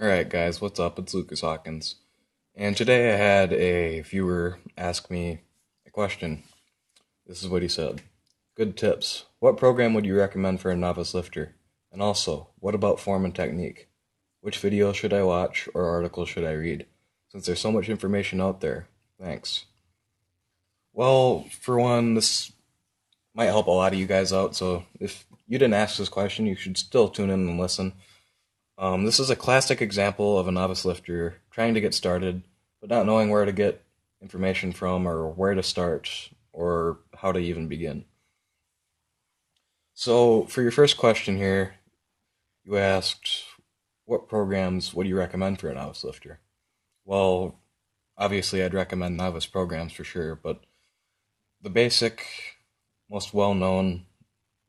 Alright guys, what's up? It's Lucas Hawkins. And today I had a viewer ask me a question. This is what he said. Good tips. What program would you recommend for a novice lifter? And also, what about form and technique? Which video should I watch or article should I read? Since there's so much information out there. Thanks. Well, for one, this might help a lot of you guys out, so if you didn't ask this question, you should still tune in and listen. This is a classic example of a novice lifter trying to get started, but not knowing where to get information from or where to start or how to even begin. So, for your first question here, you asked, what programs would you recommend for a novice lifter? Well, obviously, I'd recommend novice programs for sure, but the basic, most well known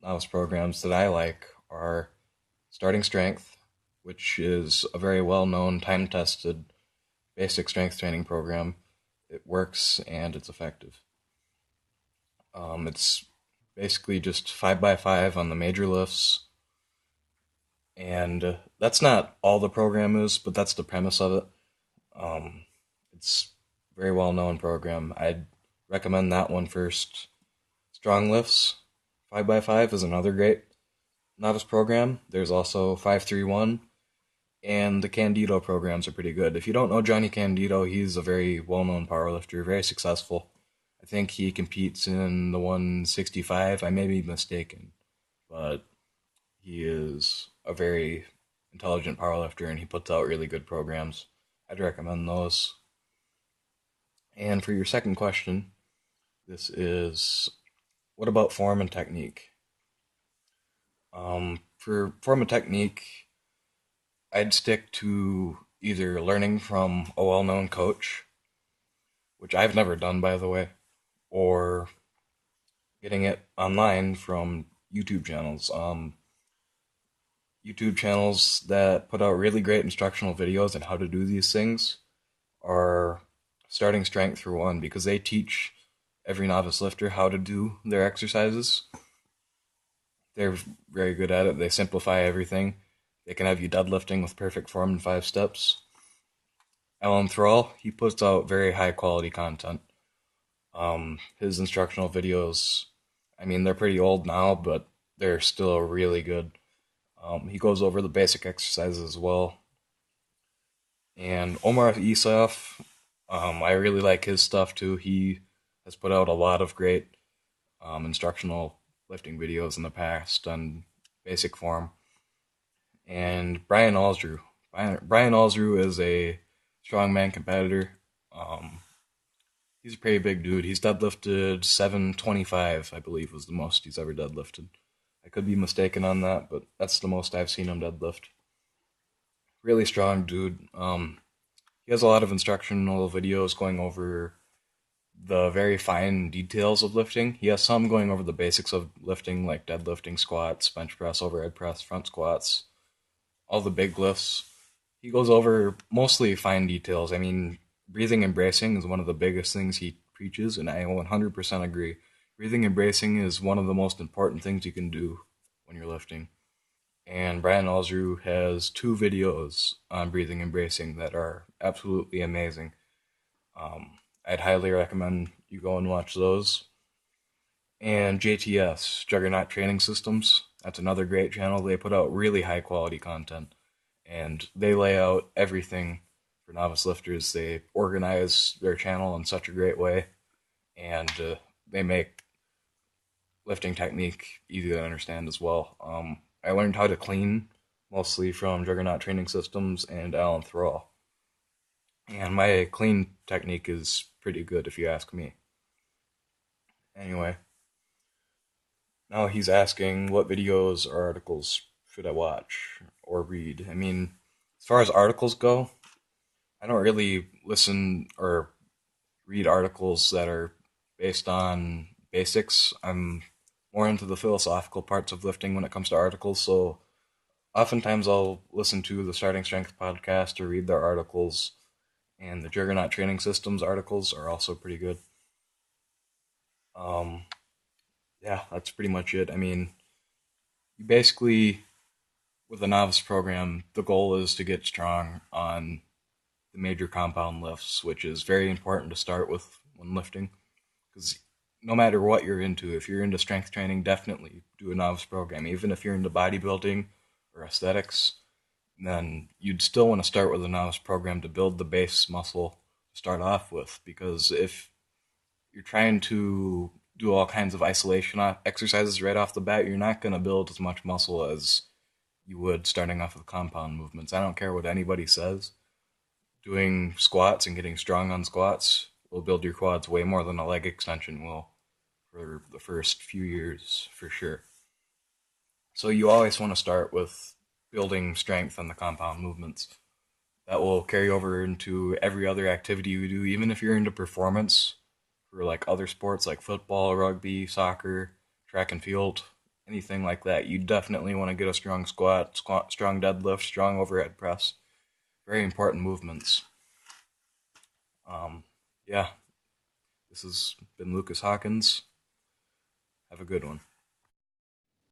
novice programs that I like are Starting Strength, which is a very well known, time tested basic strength training program. It works and it's effective. It's basically just 5x5 on the major lifts, and that's not all the program is, but that's the premise of it. It's a very well known program. I'd recommend that one first. Stronglifts 5x5 is another great novice program. There's also 531, and the Candito programs are pretty good. If you don't know Johnny Candito, he's a very well-known powerlifter, very successful. I think he competes in the 165. I may be mistaken, but he is a very intelligent powerlifter, and he puts out really good programs. I'd recommend those. And for your second question, this is, what about form and technique? For form and technique, I'd stick to either learning from a well-known coach, which I've never done, by the way, or getting it online from YouTube channels. YouTube channels that put out really great instructional videos on how to do these things are Starting Strength for one, because they teach every novice lifter how to do their exercises. They're very good at it. They simplify everything. They can have you deadlifting with perfect form in 5 steps. Thrall, he puts out very high quality content. His instructional videos, I mean, they're pretty old now, but they're still really good. He goes over the basic exercises as well. And Omar Isuf, I really like his stuff too. He has put out a lot of great instructional lifting videos in the past on basic form. And Brian Alshrue. Brian Alshrue is a strongman competitor. Um, he's a pretty big dude. He's deadlifted 725, I believe, was the most he's ever deadlifted. I could be mistaken on that, but that's the most I've seen him deadlift. Really strong dude. He has a lot of instructional videos going over the very fine details of lifting. He has some going over the basics of lifting, like deadlifting, squats, bench press, overhead press, front squats, all the big lifts. He goes over mostly fine details. I mean, breathing and bracing is one of the biggest things he preaches, and I 100% agree. Breathing and bracing is one of the most important things you can do when you're lifting. And Brian Alshrue has 2 videos on breathing and bracing that are absolutely amazing. I'd highly recommend you go and watch those. And JTS, Juggernaut Training Systems, that's another great channel. They put out really high quality content, and they lay out everything for novice lifters. They organize their channel in such a great way, and they make lifting technique easy to understand as well. I learned how to clean mostly from Juggernaut Training Systems and Alan Thrall, and my clean technique is pretty good if you ask me. Anyway, now he's asking what videos or articles should I watch or read. I mean, as far as articles go, I don't really listen or read articles that are based on basics. I'm more into the philosophical parts of lifting when it comes to articles, so oftentimes I'll listen to the Starting Strength podcast or read their articles, and the Juggernaut Training Systems articles are also pretty good. Um, yeah, that's pretty much it. I mean, you basically with a novice program, the goal is to get strong on the major compound lifts, which is very important to start with when lifting. Because no matter what you're into, if you're into strength training, definitely do a novice program. Even if you're into bodybuilding or aesthetics, then you'd still want to start with a novice program to build the base muscle to start off with. Because if you're trying to do all kinds of isolation exercises right off the bat, you're not going to build as much muscle as you would starting off with compound movements. I don't care what anybody says. Doing squats and getting strong on squats will build your quads way more than a leg extension will for the first few years, for sure. So you always want to start with building strength on the compound movements. That will carry over into every other activity you do, even if you're into performance for like other sports like football, rugby, soccer, track and field, anything like that. You definitely want to get a strong squat, strong deadlift, strong overhead press. Very important movements. Um, yeah, this has been Lucas Hawkins. Have a good one.